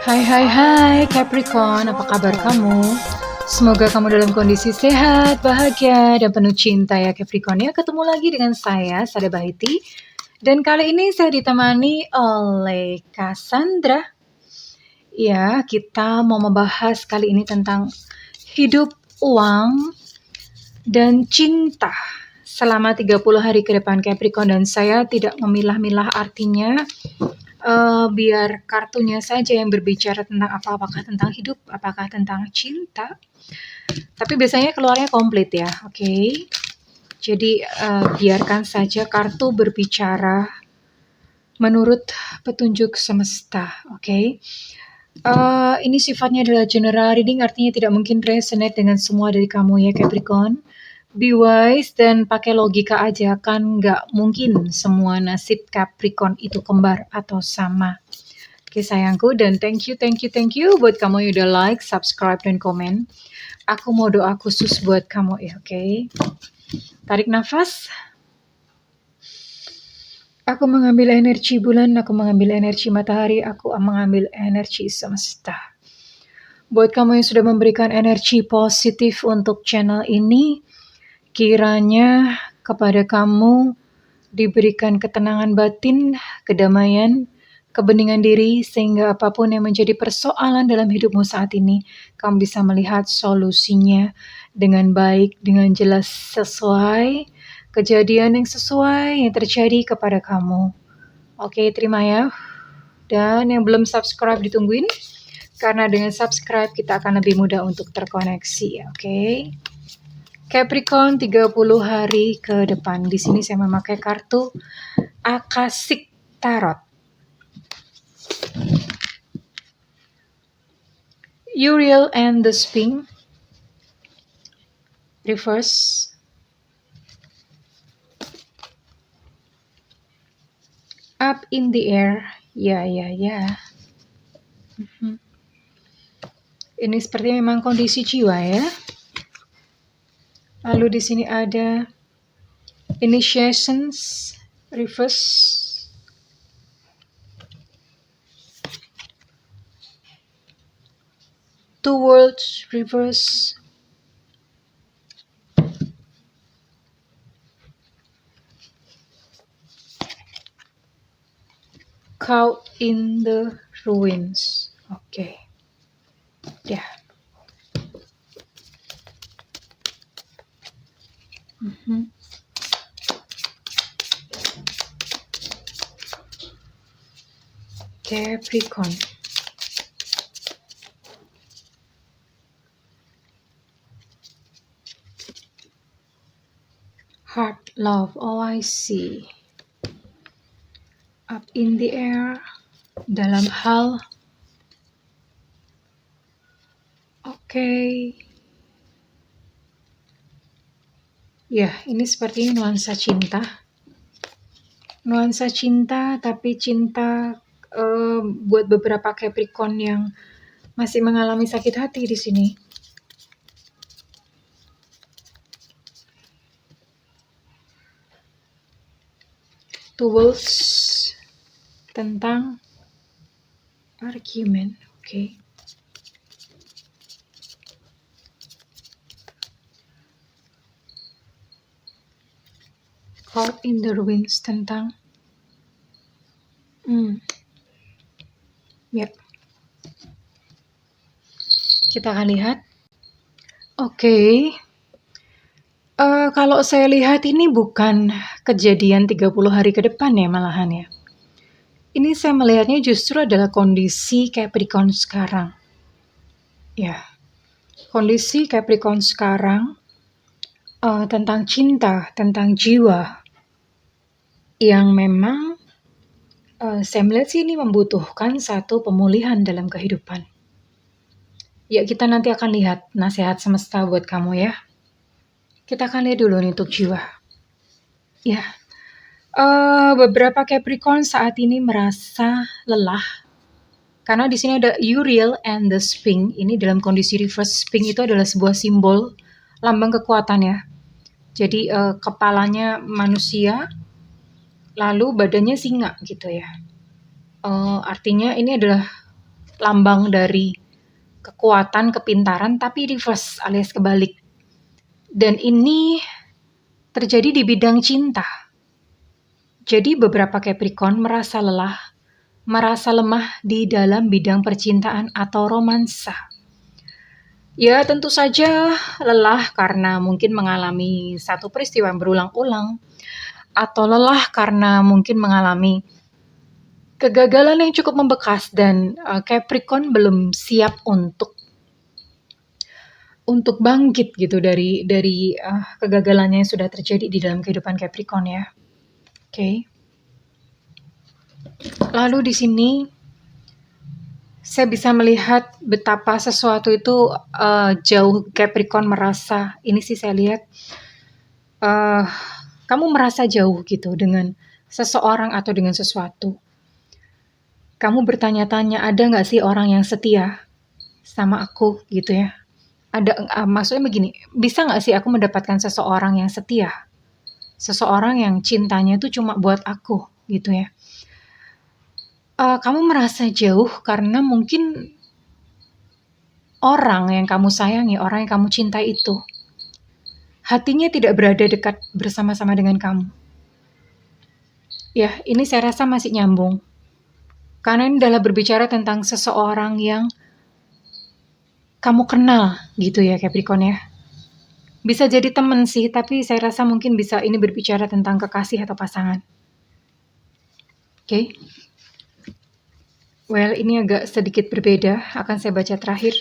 Hai hai hai Capricorn, apa kabar kamu? Semoga kamu dalam kondisi sehat, bahagia, dan penuh cinta ya Capricorn ya. Ketemu lagi dengan saya, Sada Bahiti. Dan kali ini saya ditemani oleh Cassandra. Ya, kita mau membahas kali ini tentang hidup, uang, dan cinta selama 30 hari ke depan Capricorn. Dan saya tidak memilah-milah artinya. Biar kartunya saja yang berbicara tentang apakah tentang hidup, apakah tentang cinta. Tapi biasanya keluarnya komplit ya, oke? Jadi biarkan saja kartu berbicara menurut petunjuk semesta, oke? Ini sifatnya adalah general reading, artinya tidak mungkin resonate dengan semua dari kamu ya Capricorn. Be wise dan pakai logika aja, kan nggak mungkin semua nasib Capricorn itu kembar atau sama. Oke sayangku, dan thank you buat kamu yang udah like, subscribe, dan komen. Aku mau doa khusus buat kamu ya, oke? Tarik nafas. Aku mengambil energi bulan, aku mengambil energi matahari, aku mengambil energi semesta. Buat kamu yang sudah memberikan energi positif untuk channel ini, kiranya kepada kamu diberikan ketenangan batin, kedamaian, kebeningan diri, sehingga apapun yang menjadi persoalan dalam hidupmu saat ini, kamu bisa melihat solusinya dengan baik, dengan jelas, sesuai kejadian yang sesuai yang terjadi kepada kamu. Oke, terima ya. Dan yang belum subscribe ditungguin, karena dengan subscribe kita akan lebih mudah untuk terkoneksi ya, oke? Capricorn 30 hari ke depan. Di sini saya memakai kartu Akashic Tarot. Uriel and the Sphinx. Reverse. Up in the air. Ya. Ini seperti memang kondisi jiwa ya. Lalu di sini ada initiations, reverse, two worlds, reverse, caught in the ruins. Oke. Ya. Capricorn. Heart, love, all I see. Up in the air. Dalam hal. Oke. Ya, ini seperti nuansa cinta. Nuansa cinta, tapi cinta buat beberapa Capricorn yang masih mengalami sakit hati di sini. Tools tentang argument, oke. Caught in the ruins tentang ya. Kita akan lihat. Oke. Kalau saya lihat ini bukan kejadian 30 hari ke depan ya malahan ya. Ini saya melihatnya justru adalah kondisi Capricorn sekarang. Ya. Kondisi Capricorn sekarang tentang cinta, tentang jiwa yang memang saya melihat sih ini membutuhkan satu pemulihan dalam kehidupan. Ya, kita nanti akan lihat nasihat semesta buat kamu ya. Kita akan lihat dulu nih untuk jiwa. Ya, beberapa Capricorn saat ini merasa lelah karena di sini ada Uriel and the Sphinx. Ini dalam kondisi reverse. Sphinx itu adalah sebuah simbol lambang kekuatan ya. Jadi kepalanya manusia, lalu badannya singa gitu ya. Artinya ini adalah lambang dari kekuatan, kepintaran, tapi reverse alias kebalik. Dan ini terjadi di bidang cinta. Jadi beberapa Capricorn merasa lelah, merasa lemah di dalam bidang percintaan atau romansa. Ya, tentu saja lelah karena mungkin mengalami satu peristiwa yang berulang-ulang, atau lelah karena mungkin mengalami kegagalan yang cukup membekas dan Capricorn belum siap untuk bangkit gitu dari kegagalannya yang sudah terjadi di dalam kehidupan Capricorn ya. Oke. Lalu di sini saya bisa melihat betapa sesuatu itu jauh Capricorn merasa, ini sih saya lihat, kamu merasa jauh gitu dengan seseorang atau dengan sesuatu. Kamu bertanya-tanya, ada nggak sih orang yang setia sama aku gitu ya? Maksudnya begini, bisa nggak sih aku mendapatkan seseorang yang setia? Seseorang yang cintanya itu cuma buat aku gitu ya. Kamu merasa jauh karena mungkin orang yang kamu sayangi, orang yang kamu cintai itu, hatinya tidak berada dekat bersama-sama dengan kamu. Ya, ini saya rasa masih nyambung. Karena ini adalah berbicara tentang seseorang yang kamu kenal gitu ya Capricorn ya. Bisa jadi teman sih, tapi saya rasa mungkin bisa ini berbicara tentang kekasih atau pasangan. Oke. Well, ini agak sedikit berbeda, akan saya baca terakhir.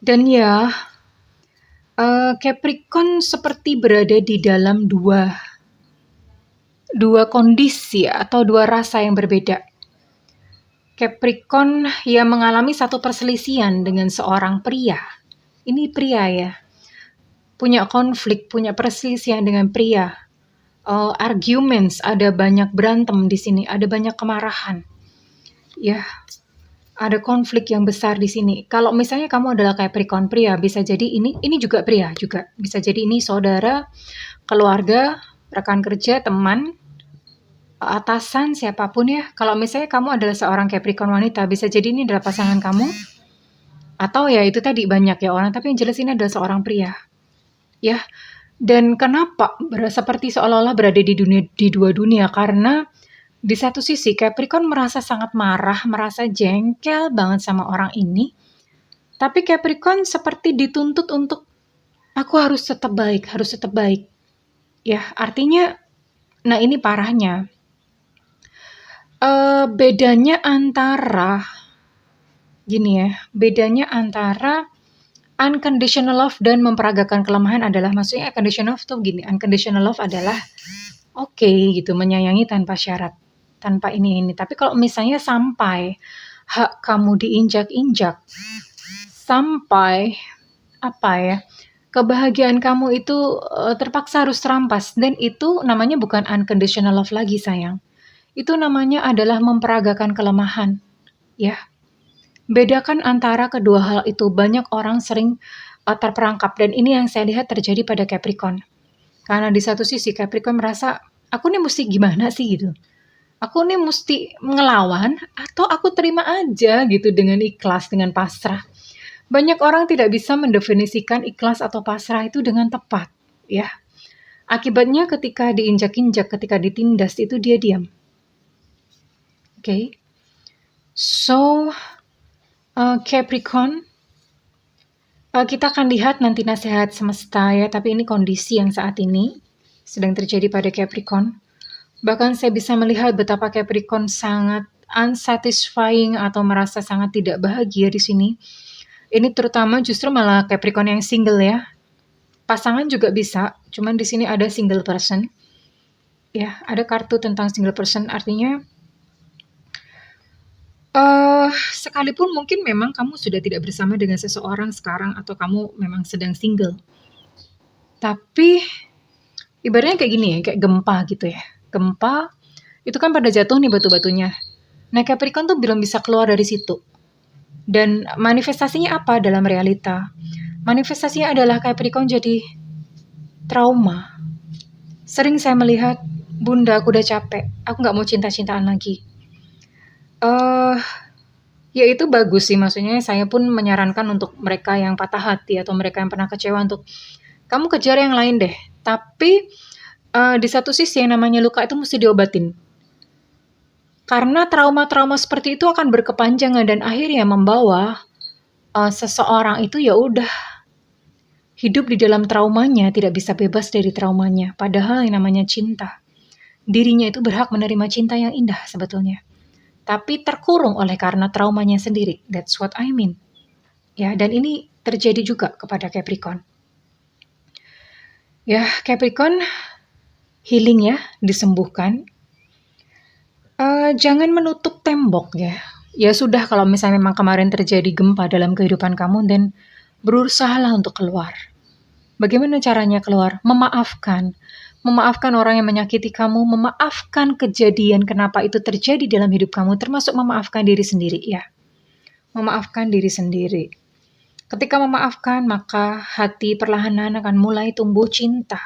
Dan ya, Capricorn seperti berada di dalam dua kondisi atau dua rasa yang berbeda. Capricorn yang mengalami satu perselisihan dengan seorang pria. Ini pria ya. Punya konflik, punya perselisihan dengan pria. Arguments, ada banyak berantem di sini, ada banyak kemarahan. Ya, ada konflik yang besar di sini. Kalau misalnya kamu adalah Capricorn pria, bisa jadi ini juga pria juga. Bisa jadi ini saudara, keluarga, rekan kerja, teman, atasan, siapapun ya. Kalau misalnya kamu adalah seorang Capricorn wanita, bisa jadi ini adalah pasangan kamu. Atau ya itu tadi banyak ya orang, tapi yang jelas ini adalah seorang pria. Ya. Dan kenapa seperti seolah-olah berada di dua dunia? Karena di satu sisi Capricorn merasa sangat marah, merasa jengkel banget sama orang ini. Tapi Capricorn seperti dituntut untuk aku harus tetap baik, harus tetap baik. Ya, artinya, nah ini parahnya. Bedanya antara unconditional love dan memperagakan kelemahan adalah, maksudnya unconditional love tuh gini, unconditional love adalah oke gitu, menyayangi tanpa syarat, tanpa ini. Tapi kalau misalnya sampai hak kamu diinjak-injak, sampai kebahagiaan kamu itu terpaksa harus terampas, dan itu namanya bukan unconditional love lagi sayang. Itu namanya adalah memperagakan kelemahan. Ya. Bedakan antara kedua hal itu. Banyak orang sering terperangkap, dan ini yang saya lihat terjadi pada Capricorn. Karena di satu sisi Capricorn merasa, aku nih mesti gimana sih gitu. Aku nih mesti ngelawan atau aku terima aja gitu dengan ikhlas, dengan pasrah. Banyak orang tidak bisa mendefinisikan ikhlas atau pasrah itu dengan tepat, ya. Akibatnya ketika diinjak-injak, ketika ditindas, itu dia diam. Oke. So, Capricorn, kita akan lihat nanti nasihat semesta ya, tapi ini kondisi yang saat ini sedang terjadi pada Capricorn. Bahkan saya bisa melihat betapa Capricorn sangat unsatisfying atau merasa sangat tidak bahagia di sini. Ini terutama justru malah Capricorn yang single ya. Pasangan juga bisa, cuman di sini ada single person. Ya, ada kartu tentang single person, artinya sekalipun mungkin memang kamu sudah tidak bersama dengan seseorang sekarang atau kamu memang sedang single. Tapi ibaratnya kayak gini ya, kayak gempa gitu ya. Gempa itu kan pada jatuh nih batu-batunya. Nah, Capricorn tuh belum bisa keluar dari situ. Dan manifestasinya apa dalam realita? Manifestasinya adalah Capricorn jadi trauma. Sering saya melihat, bunda aku udah capek, aku gak mau cinta-cintaan lagi. Eh, ya itu bagus sih, maksudnya saya pun menyarankan untuk mereka yang patah hati atau mereka yang pernah kecewa untuk kamu kejar yang lain deh. Tapi di satu sisi yang namanya luka itu mesti diobatin. Karena trauma-trauma seperti itu akan berkepanjangan dan akhirnya membawa seseorang itu ya udah hidup di dalam traumanya, tidak bisa bebas dari traumanya. Padahal yang namanya cinta, dirinya itu berhak menerima cinta yang indah sebetulnya. Tapi terkurung oleh karena traumanya sendiri. That's what I mean. Ya, dan ini terjadi juga kepada Capricorn. Ya, Capricorn healing ya, disembuhkan. Jangan menutup tembok ya. Ya sudah kalau misalnya memang kemarin terjadi gempa dalam kehidupan kamu, dan berusahalah untuk keluar. Bagaimana caranya keluar? Memaafkan. Memaafkan orang yang menyakiti kamu, memaafkan kejadian kenapa itu terjadi dalam hidup kamu, termasuk memaafkan diri sendiri ya. Memaafkan diri sendiri. Ketika memaafkan, maka hati perlahan-lahan akan mulai tumbuh cinta.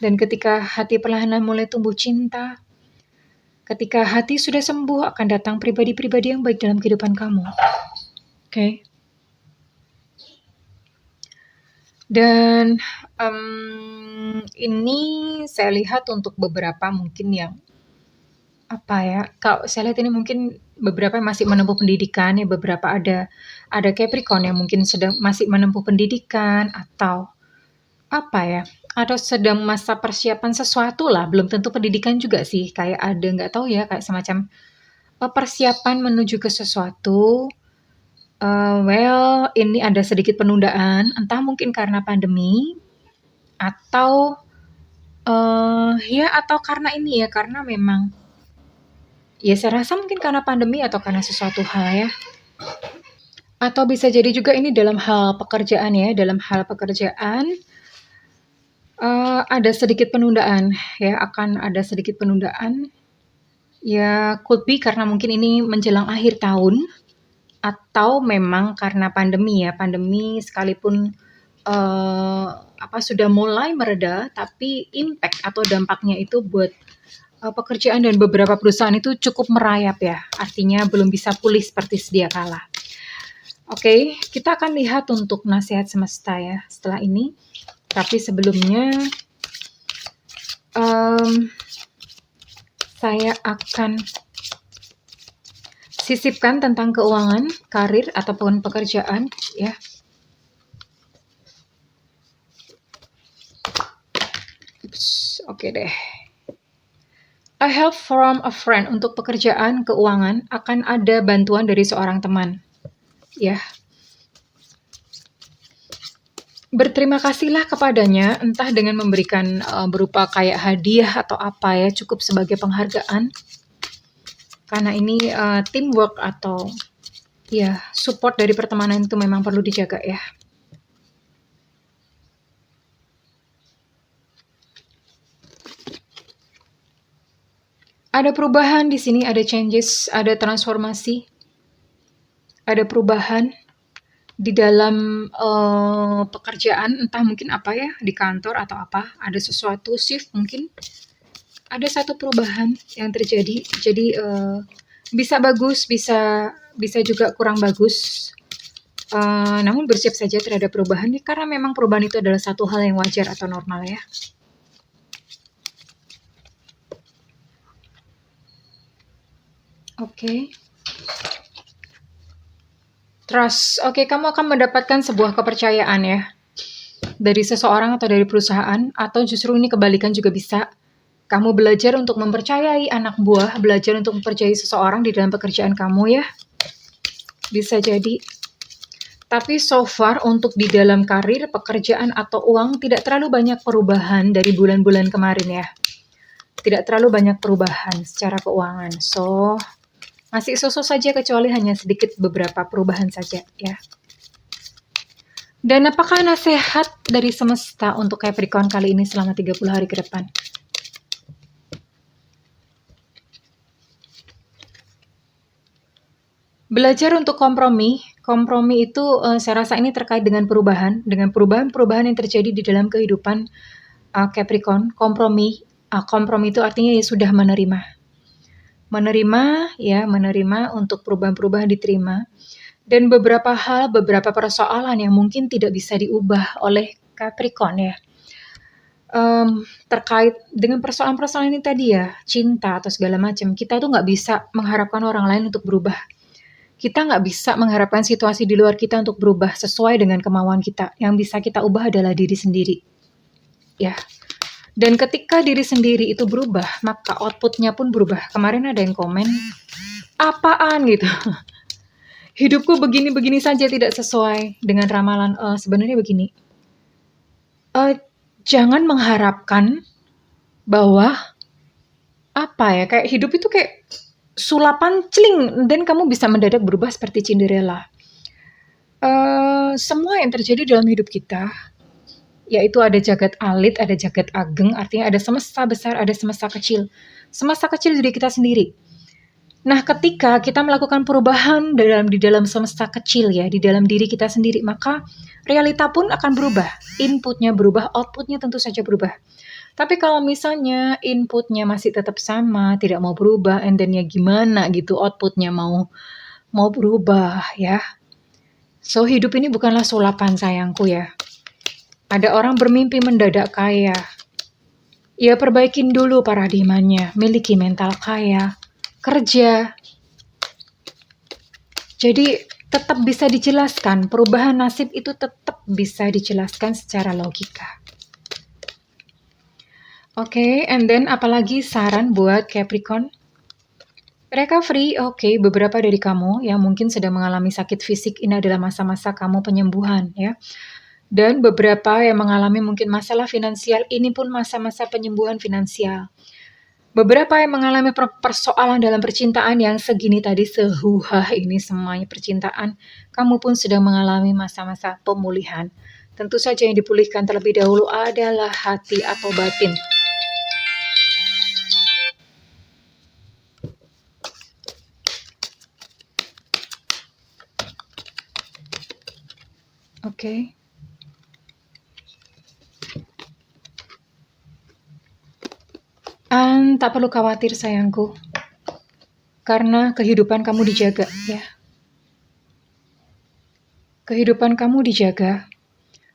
Dan ketika hati perlahan-lahan mulai tumbuh cinta, ketika hati sudah sembuh, akan datang pribadi-pribadi yang baik dalam kehidupan kamu. Oke. Dan ini saya lihat untuk beberapa mungkin yang kalau saya lihat ini mungkin beberapa yang masih menempuh pendidikan ya, beberapa ada Capricorn yang mungkin masih menempuh pendidikan atau atau sedang masa persiapan sesuatu lah, belum tentu pendidikan juga sih, kayak ada nggak tahu ya, kayak semacam persiapan menuju ke sesuatu. Ini ada sedikit penundaan, entah mungkin karena pandemi atau atau karena ini ya, karena memang ya saya rasa mungkin karena pandemi atau karena sesuatu hal ya. Atau bisa jadi juga ini dalam hal pekerjaan ya, dalam hal pekerjaan ada sedikit penundaan ya, akan ada sedikit penundaan. Ya could be karena mungkin ini menjelang akhir tahun, atau memang karena pandemi ya, pandemi sekalipun sudah mulai mereda, tapi impact atau dampaknya itu buat pekerjaan dan beberapa perusahaan itu cukup merayap ya, artinya belum bisa pulih seperti sedia kala. Oke, kita akan lihat untuk nasihat semesta ya setelah ini. Tapi sebelumnya saya akan sisipkan tentang keuangan, karir ataupun pekerjaan ya. Oke deh. A help from a friend untuk pekerjaan, keuangan, akan ada bantuan dari seorang teman. Ya. Berterima kasihlah kepadanya, entah dengan memberikan berupa kayak hadiah atau apa ya, cukup sebagai penghargaan. Karena ini teamwork atau ya support dari pertemanan itu memang perlu dijaga ya. Ada perubahan di sini, ada changes, ada transformasi, ada perubahan di dalam pekerjaan, entah mungkin apa ya, di kantor atau apa, ada sesuatu shift mungkin, ada satu perubahan yang terjadi. Jadi bisa bagus, bisa juga kurang bagus. Namun bersiap saja terhadap perubahan ya, karena memang perubahan itu adalah satu hal yang wajar atau normal ya. Oke. Trust. Oke, kamu akan mendapatkan sebuah kepercayaan ya, dari seseorang atau dari perusahaan, atau justru ini kebalikan juga bisa. Kamu belajar untuk mempercayai anak buah, belajar untuk mempercayai seseorang di dalam pekerjaan kamu ya. Bisa jadi. Tapi so far untuk di dalam karir, pekerjaan atau uang tidak terlalu banyak perubahan dari bulan-bulan kemarin ya. Tidak terlalu banyak perubahan secara keuangan. So, masih so-so saja, kecuali hanya sedikit beberapa perubahan saja ya. Dan apakah nasihat dari semesta untuk Capricorn kali ini selama 30 hari ke depan? Belajar untuk kompromi. Kompromi itu saya rasa ini terkait dengan perubahan yang terjadi di dalam kehidupan Capricorn. Kompromi itu artinya ya sudah menerima. Menerima ya, menerima untuk perubahan-perubahan diterima. Dan beberapa hal, beberapa persoalan yang mungkin tidak bisa diubah oleh Capricorn ya. Terkait dengan persoalan-persoalan ini tadi ya, cinta atau segala macam, kita tuh nggak bisa mengharapkan orang lain untuk berubah. Kita nggak bisa mengharapkan situasi di luar kita untuk berubah sesuai dengan kemauan kita. Yang bisa kita ubah adalah diri sendiri. Ya. Dan ketika diri sendiri itu berubah, maka outputnya pun berubah. Kemarin ada yang komen, apaan gitu. Hidupku begini-begini saja tidak sesuai dengan ramalan. Sebenarnya begini, jangan mengharapkan bahwa kayak hidup itu kayak sulapan celing, dan kamu bisa mendadak berubah seperti Cinderella. Semua yang terjadi dalam hidup kita, yaitu ada jagat alit, ada jagat ageng, artinya ada semesta besar, ada semesta kecil. Semesta kecil diri kita sendiri. Nah, ketika kita melakukan perubahan di dalam semesta kecil ya, di dalam diri kita sendiri, maka realita pun akan berubah. Inputnya berubah, outputnya tentu saja berubah. Tapi kalau misalnya inputnya masih tetap sama, tidak mau berubah, and then ya gimana gitu outputnya mau berubah ya. So, hidup ini bukanlah sulapan sayangku ya. Ada orang bermimpi mendadak kaya. Ya perbaikin dulu paradigmanya, miliki mental kaya, kerja. Jadi tetap bisa dijelaskan, perubahan nasib itu tetap bisa dijelaskan secara logika. Oke, and then apalagi saran buat Capricorn? Recovery, oke, beberapa dari kamu yang mungkin sedang mengalami sakit fisik, ini adalah masa-masa kamu penyembuhan ya. Dan beberapa yang mengalami mungkin masalah finansial, ini pun masa-masa penyembuhan finansial. Beberapa yang mengalami persoalan dalam percintaan yang segini tadi, sehuhah ini semuanya percintaan, kamu pun sedang mengalami masa-masa pemulihan. Tentu saja yang dipulihkan terlebih dahulu adalah hati atau batin. Oke. Tak perlu khawatir sayangku, karena kehidupan kamu dijaga ya. Kehidupan kamu dijaga,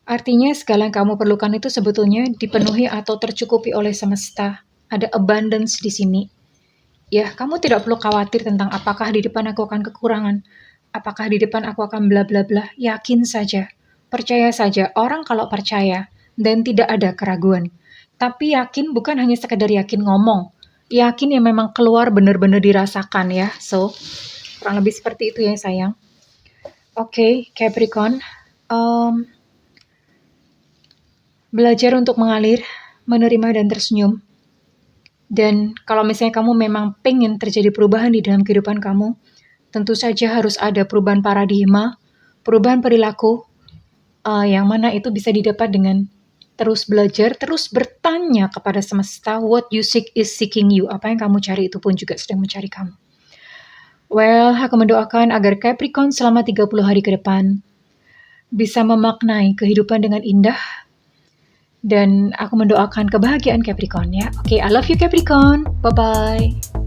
artinya segala yang kamu perlukan itu sebetulnya dipenuhi atau tercukupi oleh semesta. Ada abundance di sini. Ya, kamu tidak perlu khawatir tentang apakah di depan aku akan kekurangan, apakah di depan aku akan bla bla bla. Yakin saja, percaya saja. Orang kalau percaya dan tidak ada keraguan, tapi yakin bukan hanya sekedar yakin ngomong, yakin yang memang keluar benar-benar dirasakan ya. So, kurang lebih seperti itu ya sayang. Oke, Capricorn, belajar untuk mengalir, menerima dan tersenyum. Dan kalau misalnya kamu memang pengen terjadi perubahan di dalam kehidupan kamu, tentu saja harus ada perubahan paradigma, perubahan perilaku, yang mana itu bisa didapat dengan terus belajar, terus bertanya kepada semesta, what you seek is seeking you. Apa yang kamu cari itu pun juga sedang mencari kamu. Well, aku mendoakan agar Capricorn selama 30 hari ke depan bisa memaknai kehidupan dengan indah. Dan aku mendoakan kebahagiaan Capricorn ya. Oke, I love you Capricorn. Bye-bye.